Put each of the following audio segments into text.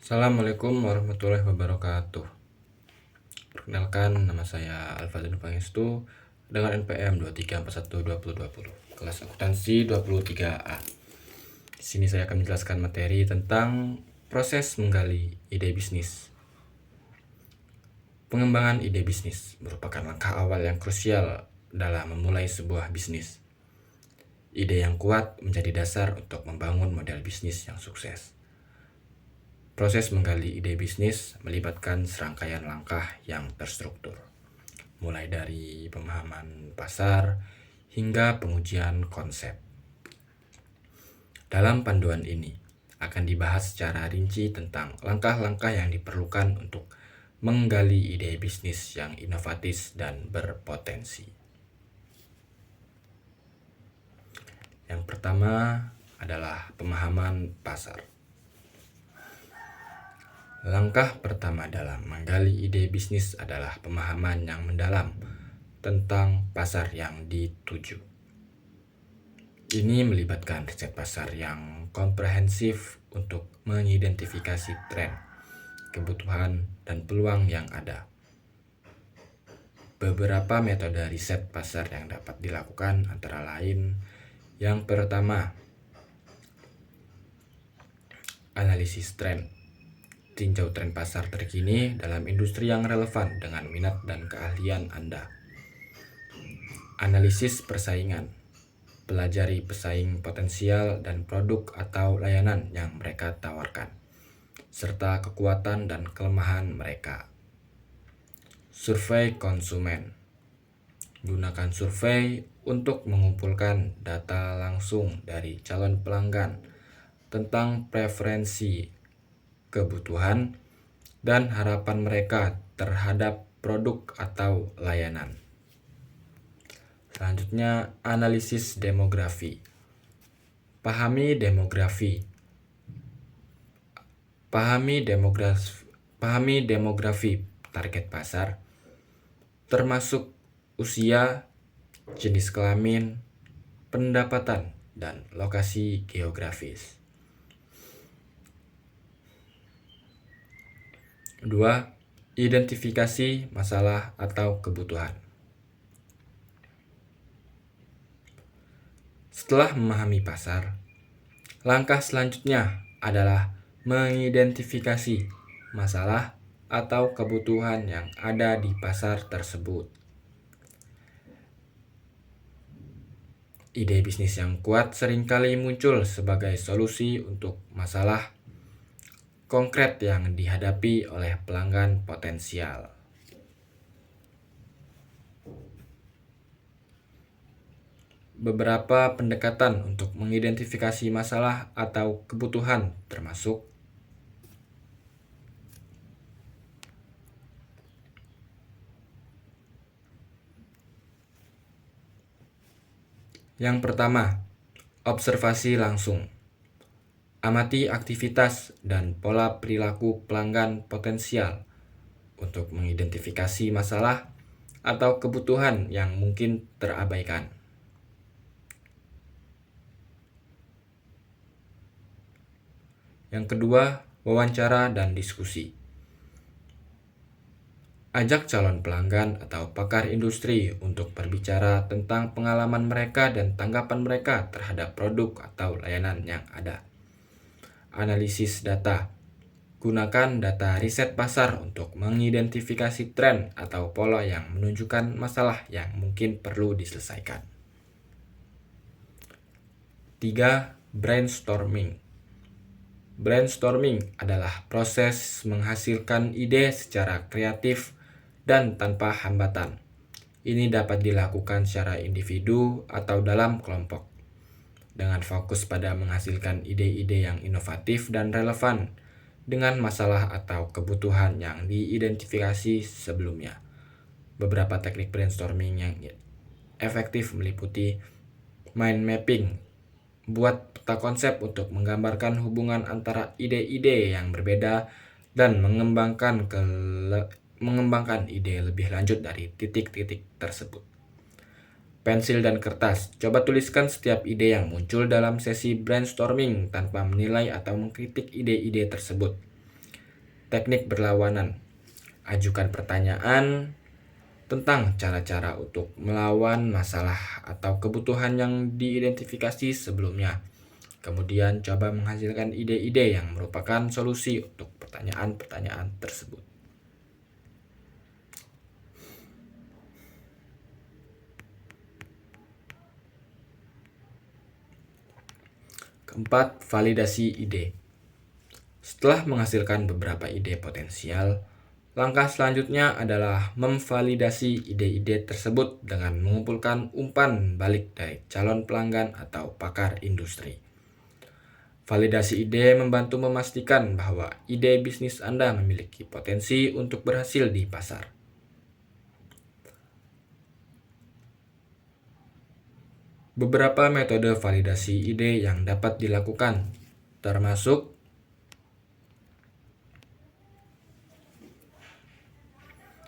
Assalamualaikum warahmatullahi wabarakatuh. Perkenalkan, nama saya Alfazin Pangestu dengan NPM 23412020, kelas akuntansi 23A. Di sini saya akan menjelaskan materi tentang proses menggali ide bisnis. Pengembangan ide bisnis merupakan langkah awal yang krusial dalam memulai sebuah bisnis. Ide yang kuat menjadi dasar untuk membangun model bisnis yang sukses. Proses menggali ide bisnis melibatkan serangkaian langkah yang terstruktur, mulai dari pemahaman pasar hingga pengujian konsep. Dalam panduan ini akan dibahas secara rinci tentang langkah-langkah yang diperlukan untuk menggali ide bisnis yang inovatif dan berpotensi. Yang pertama adalah pemahaman pasar. Langkah pertama dalam menggali ide bisnis adalah pemahaman yang mendalam tentang pasar yang dituju. Ini melibatkan riset pasar yang komprehensif untuk mengidentifikasi tren, kebutuhan, dan peluang yang ada. Beberapa metode riset pasar yang dapat dilakukan antara lain: yang pertama, analisis tren. Tinjau tren pasar terkini dalam industri yang relevan dengan minat dan keahlian Anda. Analisis persaingan. Pelajari pesaing potensial dan produk atau layanan yang mereka tawarkan, serta kekuatan dan kelemahan mereka. Survei konsumen. Gunakan survei untuk mengumpulkan data langsung dari calon pelanggan tentang preferensi, kebutuhan, dan harapan mereka terhadap produk atau layanan. Selanjutnya, analisis demografi. Pahami demografi. Pahami demografi target pasar, termasuk usia, jenis kelamin, pendapatan, dan lokasi geografis. 2. Identifikasi masalah atau kebutuhan. Setelah memahami pasar, langkah selanjutnya adalah mengidentifikasi masalah atau kebutuhan yang ada di pasar tersebut. Ide bisnis yang kuat seringkali muncul sebagai solusi untuk masalah konkret yang dihadapi oleh pelanggan potensial. Beberapa pendekatan untuk mengidentifikasi masalah atau kebutuhan termasuk: yang pertama, observasi langsung. Amati aktivitas dan pola perilaku pelanggan potensial untuk mengidentifikasi masalah atau kebutuhan yang mungkin terabaikan. Yang kedua, wawancara dan diskusi. Ajak calon pelanggan atau pakar industri untuk berbicara tentang pengalaman mereka dan tanggapan mereka terhadap produk atau layanan yang ada. Analisis data. Gunakan data riset pasar untuk mengidentifikasi tren atau pola yang menunjukkan masalah yang mungkin perlu diselesaikan. 3. Brainstorming. Brainstorming adalah proses menghasilkan ide secara kreatif dan tanpa hambatan. Ini dapat dilakukan secara individu atau dalam kelompok, dengan fokus pada menghasilkan ide-ide yang inovatif dan relevan dengan masalah atau kebutuhan yang diidentifikasi sebelumnya. Beberapa teknik brainstorming yang efektif meliputi mind mapping. Buat peta konsep untuk menggambarkan hubungan antara ide-ide yang berbeda dan mengembangkan ide lebih lanjut dari titik-titik tersebut. Pensil dan kertas. Coba tuliskan setiap ide yang muncul dalam sesi brainstorming tanpa menilai atau mengkritik ide-ide tersebut. Teknik berlawanan. Ajukan pertanyaan tentang cara-cara untuk melawan masalah atau kebutuhan yang diidentifikasi sebelumnya. Kemudian coba menghasilkan ide-ide yang merupakan solusi untuk pertanyaan-pertanyaan tersebut. Keempat, validasi ide. Setelah menghasilkan beberapa ide potensial, langkah selanjutnya adalah memvalidasi ide-ide tersebut dengan mengumpulkan umpan balik dari calon pelanggan atau pakar industri. Validasi ide membantu memastikan bahwa ide bisnis Anda memiliki potensi untuk berhasil di pasar. Beberapa metode validasi ide yang dapat dilakukan, termasuk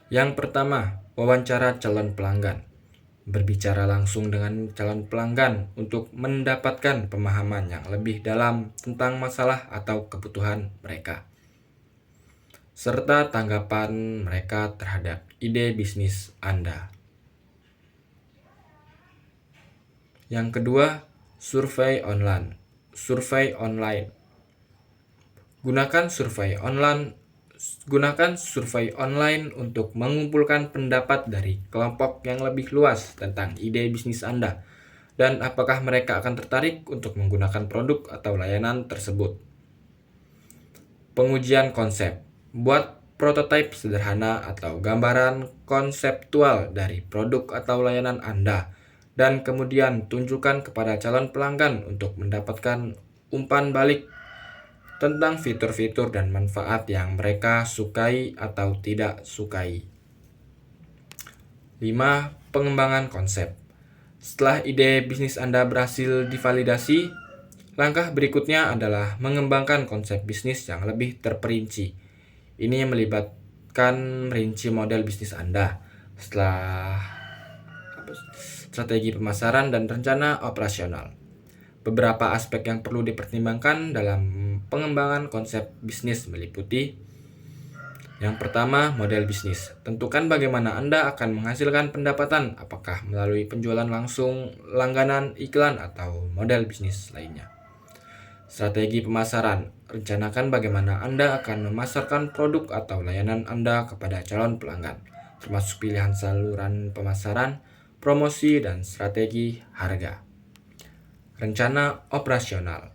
yang pertama, wawancara calon pelanggan. Berbicara langsung dengan calon pelanggan untuk mendapatkan pemahaman yang lebih dalam tentang masalah atau kebutuhan mereka, serta tanggapan mereka terhadap ide bisnis Anda. Yang kedua, survei online. Gunakan survei online untuk mengumpulkan pendapat dari kelompok yang lebih luas tentang ide bisnis Anda dan apakah mereka akan tertarik untuk menggunakan produk atau layanan tersebut. Pengujian konsep. Buat prototipe sederhana atau gambaran konseptual dari produk atau layanan Anda dan kemudian tunjukkan kepada calon pelanggan untuk mendapatkan umpan balik tentang fitur-fitur dan manfaat yang mereka sukai atau tidak sukai. 5. Pengembangan konsep. Setelah ide bisnis Anda berhasil divalidasi, langkah berikutnya adalah mengembangkan konsep bisnis yang lebih terperinci. Ini melibatkan merinci model bisnis Anda, setelah strategi pemasaran dan rencana operasional. Beberapa aspek yang perlu dipertimbangkan dalam pengembangan konsep bisnis meliputi: yang pertama, model bisnis. Tentukan bagaimana Anda akan menghasilkan pendapatan, apakah melalui penjualan langsung, langganan, iklan, atau model bisnis lainnya. Strategi pemasaran. Rencanakan bagaimana Anda akan memasarkan produk atau layanan Anda kepada calon pelanggan, termasuk pilihan saluran pemasaran, promosi, dan strategi harga. Rencana operasional.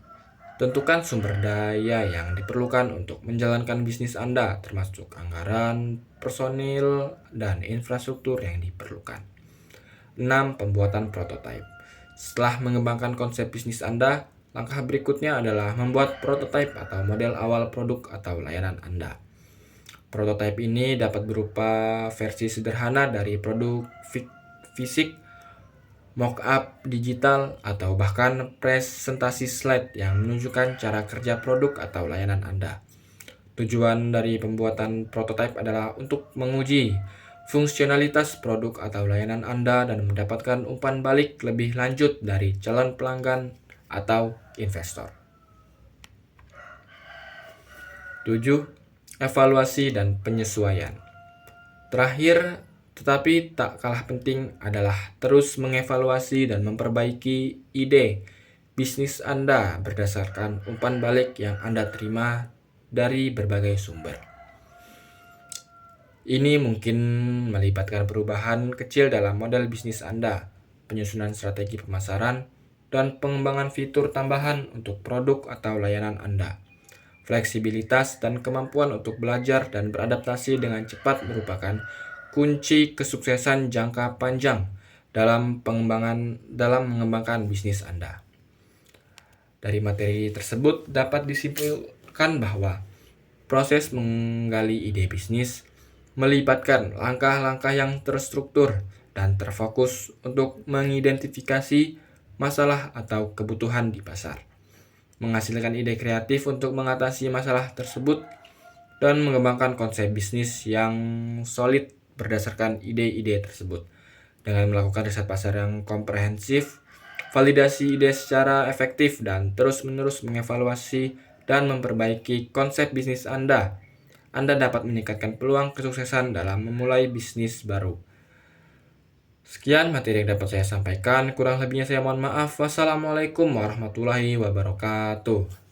Tentukan sumber daya yang diperlukan untuk menjalankan bisnis Anda, termasuk anggaran, personil, dan infrastruktur yang diperlukan. 6. Pembuatan prototipe. Setelah mengembangkan konsep bisnis Anda, langkah berikutnya adalah membuat prototipe atau model awal produk atau layanan Anda. Prototipe ini dapat berupa versi sederhana dari produk fisik, mock-up digital, atau bahkan presentasi slide yang menunjukkan cara kerja produk atau layanan Anda. Tujuan dari pembuatan prototipe adalah untuk menguji fungsionalitas produk atau layanan Anda dan mendapatkan umpan balik lebih lanjut dari calon pelanggan atau investor. 7. Evaluasi dan penyesuaian. Terakhir, tetapi tak kalah penting adalah terus mengevaluasi dan memperbaiki ide bisnis Anda berdasarkan umpan balik yang Anda terima dari berbagai sumber. Ini mungkin melibatkan perubahan kecil dalam model bisnis Anda, penyusunan strategi pemasaran, dan pengembangan fitur tambahan untuk produk atau layanan Anda. Fleksibilitas dan kemampuan untuk belajar dan beradaptasi dengan cepat merupakan kunci kesuksesan jangka panjang dalam mengembangkan bisnis Anda. Dari materi tersebut dapat disimpulkan bahwa proses menggali ide bisnis melibatkan langkah-langkah yang terstruktur dan terfokus untuk mengidentifikasi masalah atau kebutuhan di pasar, menghasilkan ide kreatif untuk mengatasi masalah tersebut, dan mengembangkan konsep bisnis yang solid berdasarkan ide-ide tersebut. Dengan melakukan riset pasar yang komprehensif, validasi ide secara efektif, dan terus-menerus mengevaluasi dan memperbaiki konsep bisnis Anda Anda dapat meningkatkan peluang kesuksesan dalam memulai bisnis baru. Sekian materi yang dapat saya sampaikan. Kurang lebihnya saya mohon maaf. Wassalamualaikum warahmatullahi wabarakatuh.